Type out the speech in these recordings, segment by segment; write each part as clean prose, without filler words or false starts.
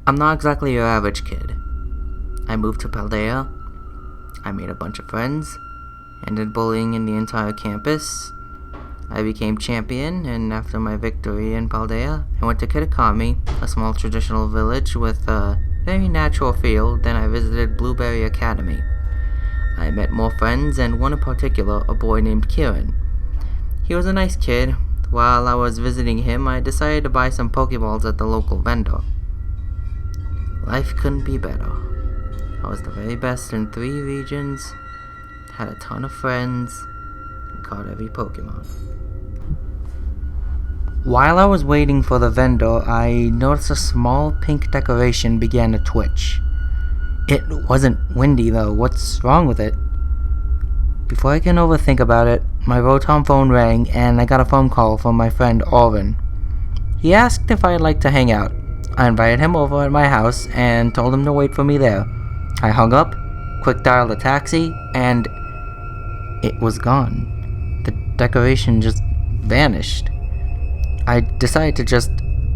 I'm not exactly your average kid. I moved to Paldea. I made a bunch of friends, ended bullying in the entire campus. I became champion, and after my victory in Paldea, I went to Kakami, a small traditional village with a very natural feel. Then I visited Blueberry Academy. I met more friends, and one in particular, a boy named Kieran. He was a nice kid. While I was visiting him, I decided to buy some Pokeballs at the local vendor. Life couldn't be better. I was the very best in 3 regions, had a ton of friends, and caught every Pokemon. While I was waiting for the vendor, I noticed a small pink decoration began to twitch. It wasn't windy though. What's wrong with it? Before I can overthink about it, my Rotom phone rang and I got a phone call from my friend Orvin. He asked if I'd like to hang out. I invited him over at my house and told him to wait for me there. I hung up, quick dialed a taxi, and it was gone. The decoration just vanished. I decided to just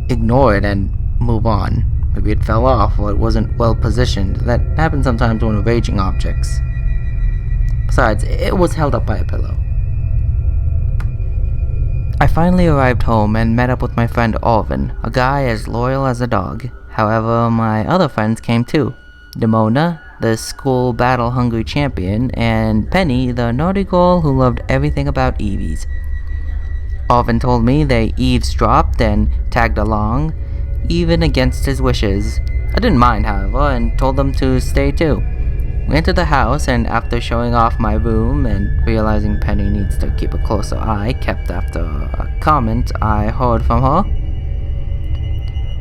ignore it and move on. Maybe it fell off or it wasn't well positioned. That happens sometimes when arranging objects. Besides, it was held up by a pillow. I finally arrived home and met up with my friend Orvin, a guy as loyal as a dog. However, my other friends came too. Demona, the school battle-hungry champion, and Penny, the naughty girl who loved everything about Eevees. Orvin told me they eavesdropped and tagged along, even against his wishes. I didn't mind, however, and told them to stay too. We entered the house, and after showing off my room and realizing Penny needs to keep a closer eye, kept after a comment I heard from her.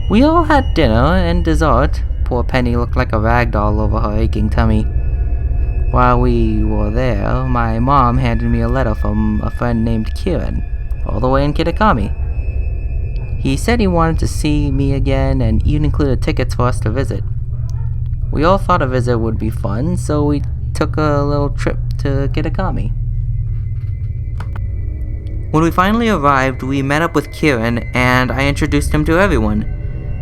We all had dinner and dessert. Poor Penny looked like a rag doll over her aching tummy. While we were there, my mom handed me a letter from a friend named Kieran, all the way in Kitakami. He said he wanted to see me again and even included tickets for us to visit. We all thought a visit would be fun, so we took a little trip to Kitakami. When we finally arrived, we met up with Kieran and I introduced him to everyone.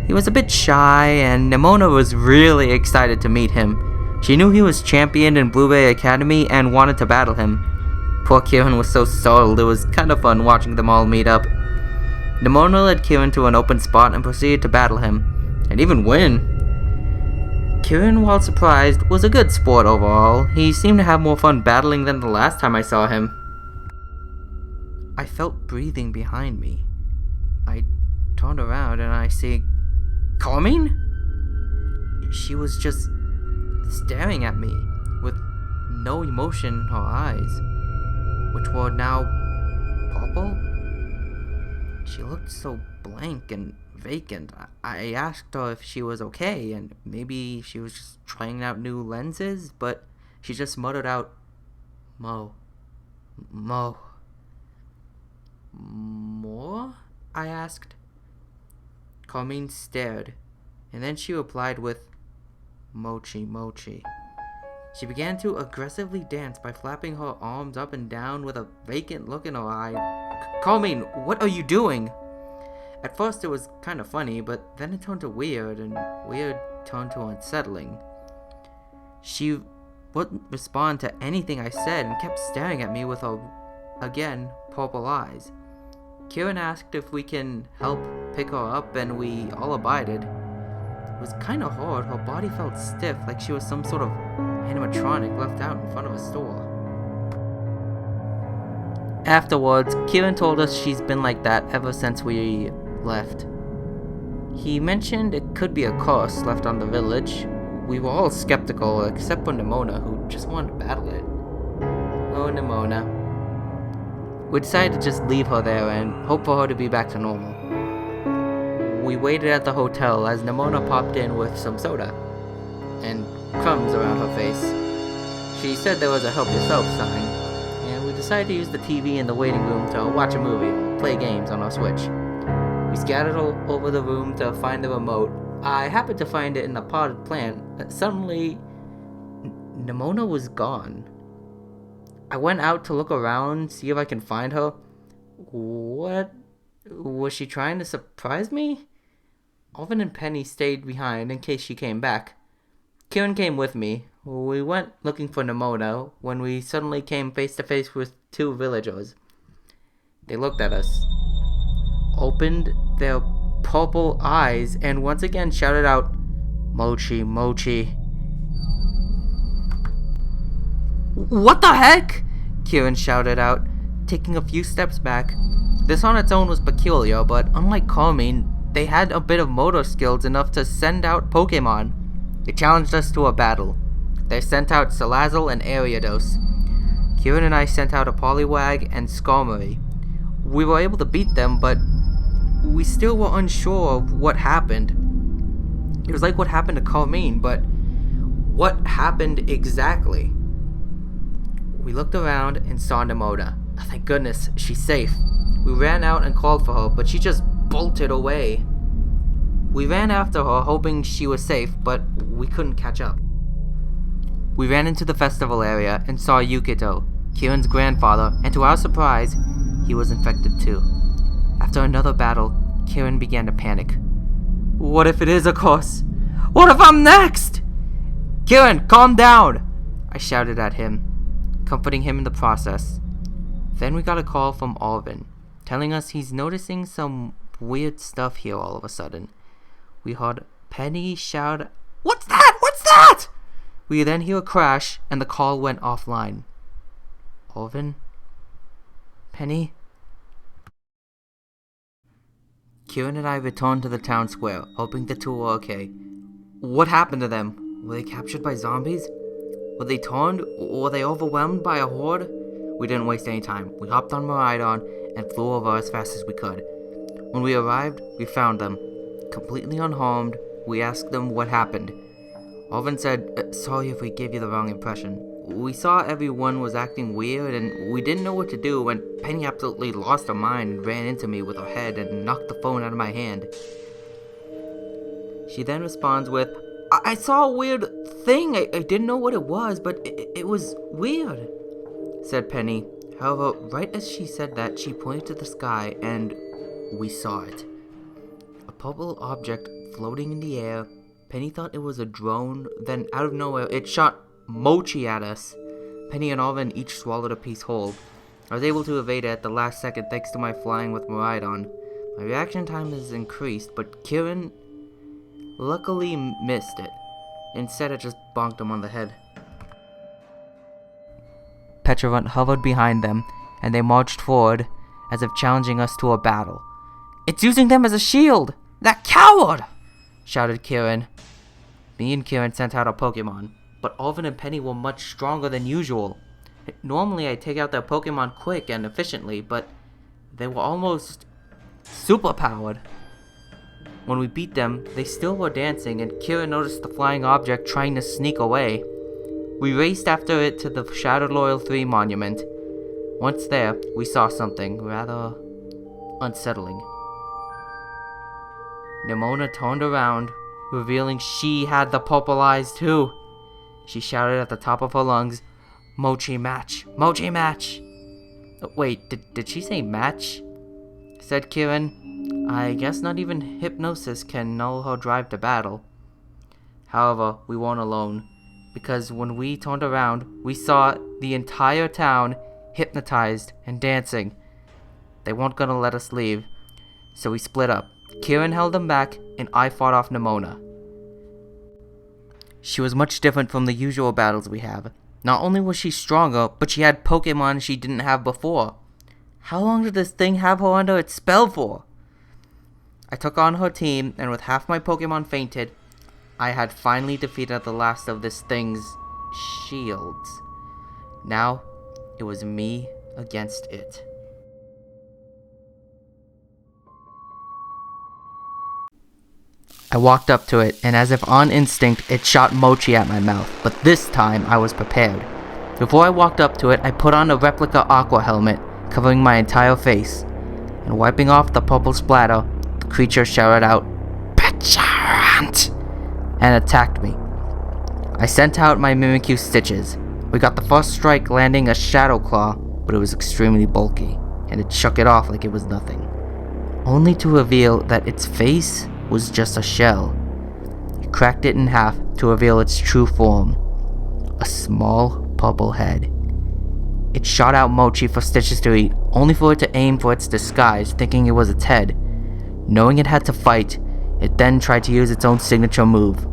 He was a bit shy and Nimona was really excited to meet him. She knew he was champion in Blueberry Academy and wanted to battle him. Poor Kieran was so startled, it was kind of fun watching them all meet up. Nimona led Kieran to an open spot and proceeded to battle him, and even win. Kieran, while surprised, was a good sport overall. He seemed to have more fun battling than the last time I saw him. I felt breathing behind me. I turned around and I see Carmine? She was just staring at me with no emotion in her eyes, which were now purple. She looked so blank and vacant. I asked her if she was okay and maybe she was just trying out new lenses, but she just muttered out, Mo. More? I asked. Carmine stared, and then she replied with, Mochi. She began to aggressively dance by flapping her arms up and down with a vacant look in her eye. Carmine, what are you doing? At first it was kind of funny, but then it turned to weird, and weird turned to unsettling. She wouldn't respond to anything I said and kept staring at me with her, again, purple eyes. Kieran asked if we can help pick her up, and we all abided. It was kind of hard. Her body felt stiff, like she was some sort of animatronic left out in front of a store. Afterwards, Kieran told us she's been like that ever since we left. He mentioned it could be a curse left on the village. We were all skeptical, except for Nimona, who just wanted to battle it. Oh, Nimona. We decided to just leave her there and hope for her to be back to normal. We waited at the hotel as Nimona popped in with some soda and crumbs around her face. She said there was a help yourself sign, and we decided to use the TV in the waiting room to watch a movie or play games on our Switch. We scattered all over the room to find the remote. I happened to find it in a potted plant. Suddenly, Nimona was gone. I went out to look around, see if I can find her. What? Was she trying to surprise me? Alvin and Penny stayed behind in case she came back. Kieran came with me. We went looking for Nimona when we suddenly came face to face with two villagers. They looked at us, opened their purple eyes, and once again shouted out, "Mochi, Mochi." "What the heck?" Kieran shouted out, taking a few steps back. This on its own was peculiar, but unlike Carmine, they had a bit of motor skills enough to send out Pokemon. They challenged us to a battle. They sent out Salazzle and Ariados. Kieran and I sent out a Poliwag and Skarmory. We were able to beat them, but we still were unsure of what happened. It was like what happened to Carmine, but what happened exactly? We looked around and saw Nimona. Thank goodness, she's safe. We ran out and called for her, but she just bolted away. We ran after her, hoping she was safe, but we couldn't catch up. We ran into the festival area and saw Yukito, Kieran's grandfather, and to our surprise, he was infected too. After another battle, Kieran began to panic. "What if it is a curse? What if I'm next?" "Kieran, calm down!" I shouted at him, comforting him in the process. Then we got a call from Alvin, telling us he's noticing some weird stuff here all of a sudden. We heard Penny shout, "What's that? What's that?" We then hear a crash, and the call went offline. Alvin? Penny? Kieran and I returned to the town square, hoping the two were okay. What happened to them? Were they captured by zombies? Were they turned? Were they overwhelmed by a horde? We didn't waste any time. We hopped on Miraidon and flew over as fast as we could. When we arrived, we found them. Completely unharmed, we asked them what happened. Alvin said, "Sorry if we gave you the wrong impression. We saw everyone was acting weird and we didn't know what to do when Penny absolutely lost her mind and ran into me with her head and knocked the phone out of my hand." She then responds with, I saw a weird thing. I didn't know what it was, but it was weird," said Penny. However, right as she said that, she pointed to the sky and we saw it. A purple object floating in the air. Penny thought it was a drone, then out of nowhere it shot Mochi at us. Penny and Alvin each swallowed a piece whole. I was able to evade it at the last second thanks to my flying with Miraidon. My reaction time has increased, but Kieran luckily missed it. Instead, it just bonked him on the head. Pecharunt hovered behind them, and they marched forward as if challenging us to a battle. "It's using them as a shield! That coward!" shouted Kieran. Me and Kieran sent out our Pokemon, but Alvin and Penny were much stronger than usual. Normally I take out their Pokemon quick and efficiently, but they were almost superpowered. When we beat them, they still were dancing, and Kieran noticed the flying object trying to sneak away. We raced after it to the Shattered Loyal 3 monument. Once there, we saw something rather unsettling. Nimona turned around, revealing she had the purple eyes too. She shouted at the top of her lungs, "Mochi match! Mochi match!" Wait, did she say match? Said Kieran. I guess not even hypnosis can null her drive to battle. However, we weren't alone, because when we turned around, we saw the entire town hypnotized and dancing. They weren't gonna let us leave, so we split up. Kieran held them back, and I fought off Nimona. She was much different from the usual battles we have. Not only was she stronger, but she had Pokemon she didn't have before. How long did this thing have her under its spell for? I took on her team, and with half my Pokemon fainted, I had finally defeated the last of this thing's shields. Now, it was me against it. I walked up to it, and as if on instinct, it shot Mochi at my mouth, but this time I was prepared. Before I walked up to it, I put on a replica aqua helmet, covering my entire face, and wiping off the purple splatter, the creature shouted out, "Pecharunt!" and attacked me. I sent out my Mimikyu Stitches. We got the first strike landing a Shadow Claw, but it was extremely bulky, and it shook it off like it was nothing, only to reveal that its face was just a shell. He cracked it in half to reveal its true form. A small purple head. It shot out Mochi for Stitches to eat, only for it to aim for its disguise, thinking it was its head. Knowing it had to fight, it then tried to use its own signature move,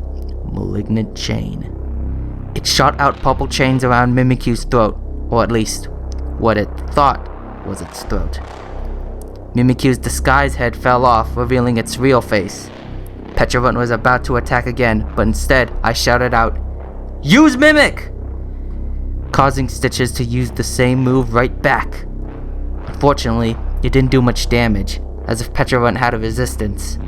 Malignant Chain. It shot out purple chains around Mimikyu's throat, or at least, what it thought was its throat. Mimikyu's disguise head fell off, revealing its real face. Pecharunt was about to attack again, but instead, I shouted out, "Use Mimic!" causing Stitches to use the same move right back. Unfortunately, it didn't do much damage, as if Pecharunt had a resistance.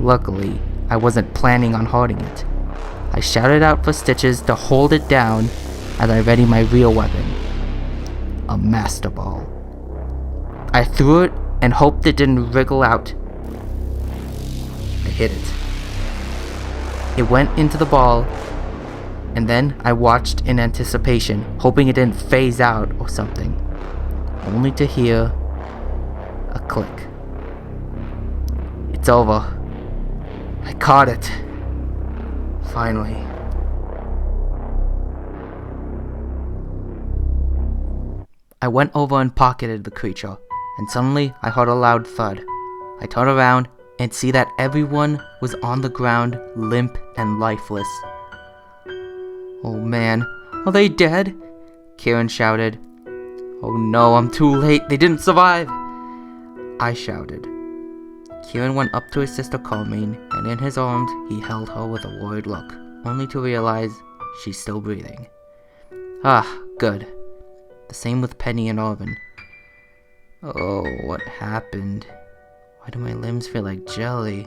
Luckily, I wasn't planning on hurting it. I shouted out for Stitches to hold it down as I readied my real weapon, a Master Ball. I threw it and hoped it didn't wriggle out. I hit it. It went into the ball, and then I watched in anticipation, hoping it didn't phase out or something, only to hear a click. It's over. I caught it. Finally. I went over and pocketed the creature, and suddenly I heard a loud thud. I turned around and see that everyone was on the ground, limp and lifeless. "Oh man, are they dead?" Kieran shouted. "Oh no, I'm too late, they didn't survive!" I shouted. Kieran went up to his sister Carmine, and in his arms, he held her with a worried look, only to realize she's still breathing. Ah, good. The same with Penny and Arvin. Oh, what happened? Why do my limbs feel like jelly?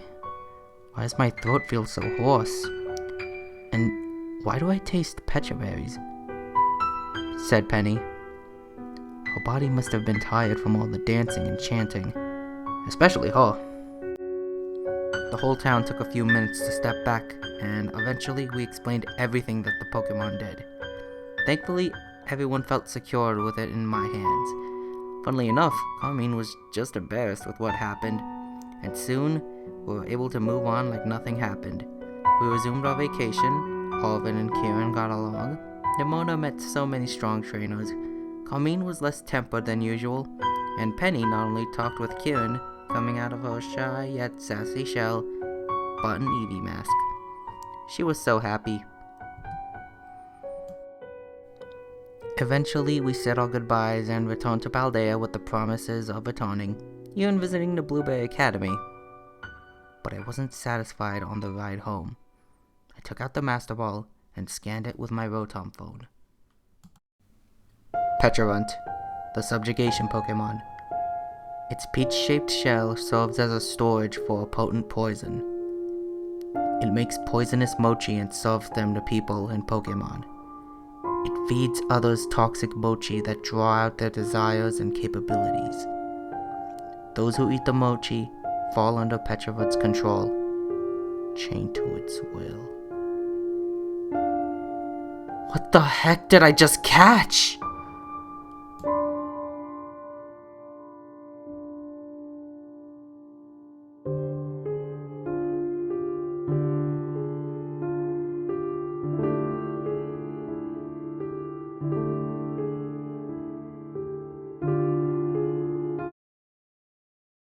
Why does my throat feel so hoarse? And why do I taste pecha berries? Said Penny. Her body must have been tired from all the dancing and chanting. Especially her. The whole town took a few minutes to step back, and eventually we explained everything that the Pokemon did. Thankfully, everyone felt secure with it in my hands. Funnily enough, Carmine was just embarrassed with what happened, and soon we were able to move on like nothing happened. We resumed our vacation, Arvin and Kieran got along, Nimona met so many strong trainers, Carmine was less tempered than usual, and Penny not only talked with Kieran, coming out of her shy yet sassy shell, but an Eevee mask. She was so happy. Eventually, we said our goodbyes and returned to Paldea with the promises of returning, even visiting the Blueberry Academy. But I wasn't satisfied on the ride home. I took out the Master Ball and scanned it with my Rotom phone. Pecharunt, the subjugation Pokemon. Its peach-shaped shell serves as a storage for a potent poison. It makes poisonous mochi and serves them to people and Pokemon. It feeds others toxic mochi that draw out their desires and capabilities. Those who eat the mochi fall under Pecharunt's control, chained to its will. What the heck did I just catch?